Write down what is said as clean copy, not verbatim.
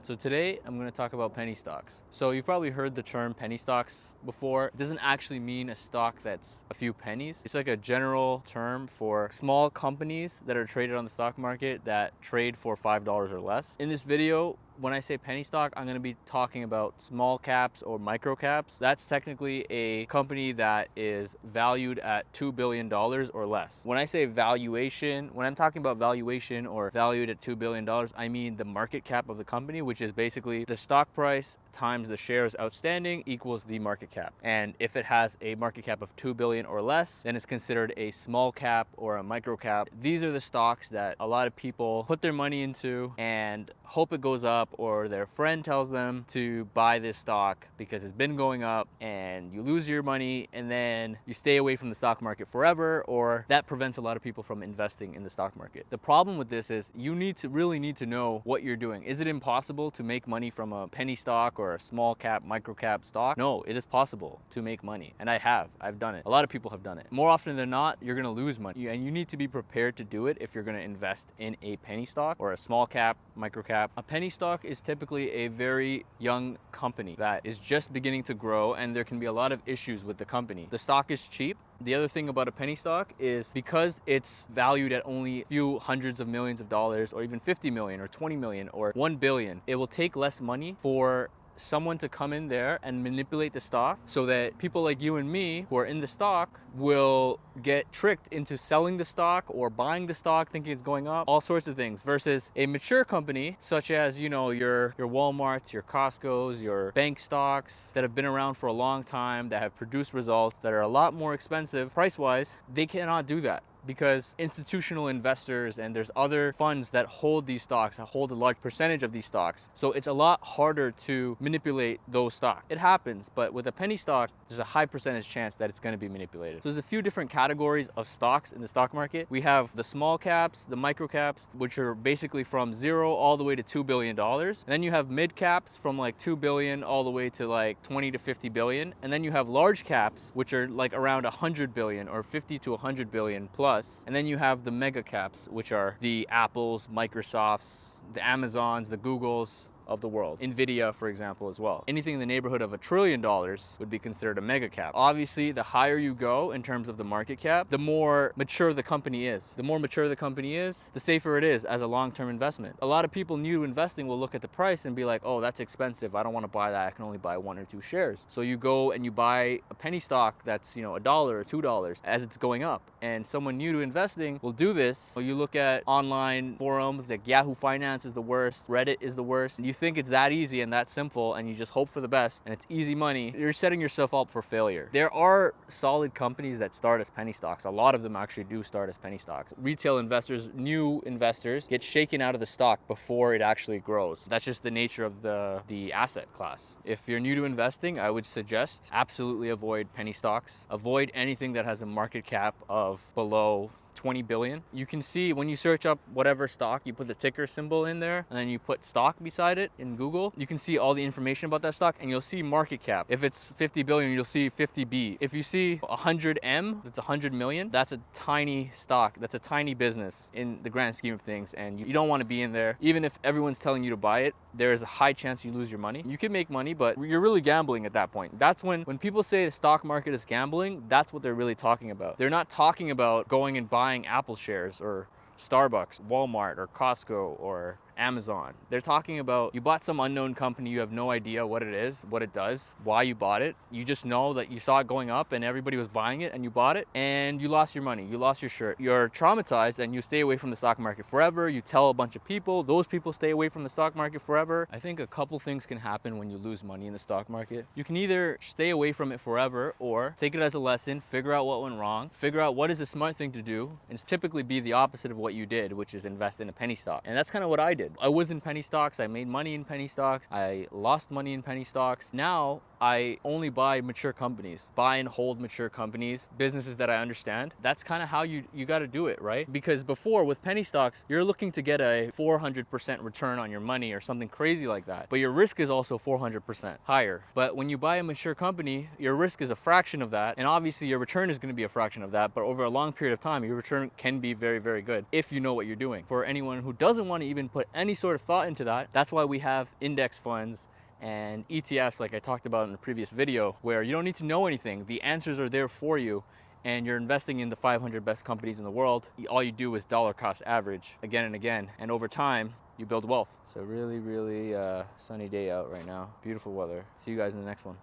So today I'm going to talk about penny stocks. So you've probably heard the term penny stocks before. It doesn't actually mean a stock that's a few pennies. It's like a general term for small companies that are traded on the stock market that trade for $5 or less. In this video, when I say penny stock, I'm going to be talking about small caps or micro caps. That's technically a company that is valued at $2 billion or less. When I say valuation, when I'm talking about valuation or valued at $2 billion, I mean the market cap of the company, which is basically the stock price times the shares outstanding equals the market cap. And if it has a market cap of 2 billion or less, then it's considered a small cap or a micro cap. These are the stocks that a lot of people put their money into and hope it goes up, or their friend tells them to buy this stock because it's been going up, and you lose your money and then you stay away from the stock market forever, or that prevents a lot of people from investing in the stock market. The problem with this is you really need to know what you're doing. Is it impossible to make money from a penny stock or a small cap, micro cap stock? No, it is possible to make money, and I've done it. A lot of people have done it. More often than not, you're gonna lose money, and you need to be prepared to do it if you're gonna invest in a penny stock or a small cap, micro cap. A penny stock is typically a very young company that is just beginning to grow, and there can be a lot of issues with the company. The stock is cheap. The other thing about a penny stock is because it's valued at only a few hundreds of millions of dollars, or even 50 million or 20 million or 1 billion, it will take less money for someone to come in there and manipulate the stock so that people like you and me who are in the stock will get tricked into selling the stock or buying the stock thinking it's going up, all sorts of things, versus a mature company such as, you know, your Walmarts, your Costco's, your bank stocks that have been around for a long time, that have produced results that are a lot more expensive price-wise. They cannot do that because institutional investors and there's other funds that hold these stocks, that hold a large percentage of these stocks. So it's a lot harder to manipulate those stocks. It happens, but with a penny stock, there's a high percentage chance that it's going to be manipulated. So there's a few different categories of stocks in the stock market. We have the small caps, the micro caps, which are basically from 0 all the way to $2 billion. And then you have mid caps from like 2 billion all the way to like 20 to 50 billion. And then you have large caps, which are like around 100 billion or 50 to 100 billion plus. And then you have the mega caps, which are the Apples, Microsofts, the Amazons, the Googles of the world. Nvidia, for example, as well. Anything in the neighborhood of $1 trillion would be considered a mega cap. Obviously, the higher you go in terms of the market cap, the more mature the company is. The more mature the company is, the safer it is as a long-term investment. A lot of people new to investing will look at the price and be like, oh, that's expensive. I don't want to buy that. I can only buy 1 or 2 shares. So you go and you buy a penny stock that's, you know, $1 or $2 as it's going up. And someone new to investing will do this. So you look at online forums like Yahoo Finance is the worst, Reddit is the worst. You think it's that easy and that simple, and you just hope for the best, and it's easy money. You're setting yourself up for failure. There are solid companies that start as penny stocks. A lot of them actually do start as penny stocks. Retail investors, new investors, get shaken out of the stock before it actually grows. That's just the nature of the asset class. If you're new to investing, I would suggest absolutely avoid penny stocks. Avoid anything that has a market cap of below 20 billion. You can see when you search up whatever stock, you put the ticker symbol in there and then you put stock beside it in Google, you can see all the information about that stock and you'll see market cap. If it's 50 billion, you'll see 50B. If you see 100M, that's 100 million, that's a tiny stock. That's a tiny business in the grand scheme of things, and you don't want to be in there. Even if everyone's telling you to buy it, there is a high chance you lose your money. You can make money, but you're really gambling at that point. That's when people say the stock market is gambling, that's what they're really talking about. They're not talking about going and buying Apple shares or Starbucks, Walmart, or Costco, or Amazon. They're talking about you bought some unknown company, you have no idea what it is, what it does, why you bought it. You just know that you saw it going up and everybody was buying it and you bought it and you lost your money, you lost your shirt. You're traumatized and you stay away from the stock market forever. You tell a bunch of people, those people stay away from the stock market forever. I think a couple things can happen when you lose money in the stock market. You can either stay away from it forever or take it as a lesson, figure out what went wrong, figure out what is the smart thing to do, and typically be the opposite of what you did, which is invest in a penny stock. And that's kind of what I did. I was in penny stocks. I made money in penny stocks. I lost money in penny stocks. Now I only buy mature companies, buy and hold mature companies, businesses that I understand. That's kind of how you got to do it, right? Because before with penny stocks, you're looking to get a 400% return on your money or something crazy like that. But your risk is also 400% higher. But when you buy a mature company, your risk is a fraction of that. And obviously your return is going to be a fraction of that. But over a long period of time, your return can be very, very good if you know what you're doing. For anyone who doesn't want to even put any sort of thought into that, that's why we have index funds and ETFs, like I talked about in the previous video, where you don't need to know anything. The answers are there for you, and you're investing in the 500 best companies in the world. All you do is dollar cost average again and again, and over time you build wealth. So really, really sunny day out right now. Beautiful weather. See you guys in the next one.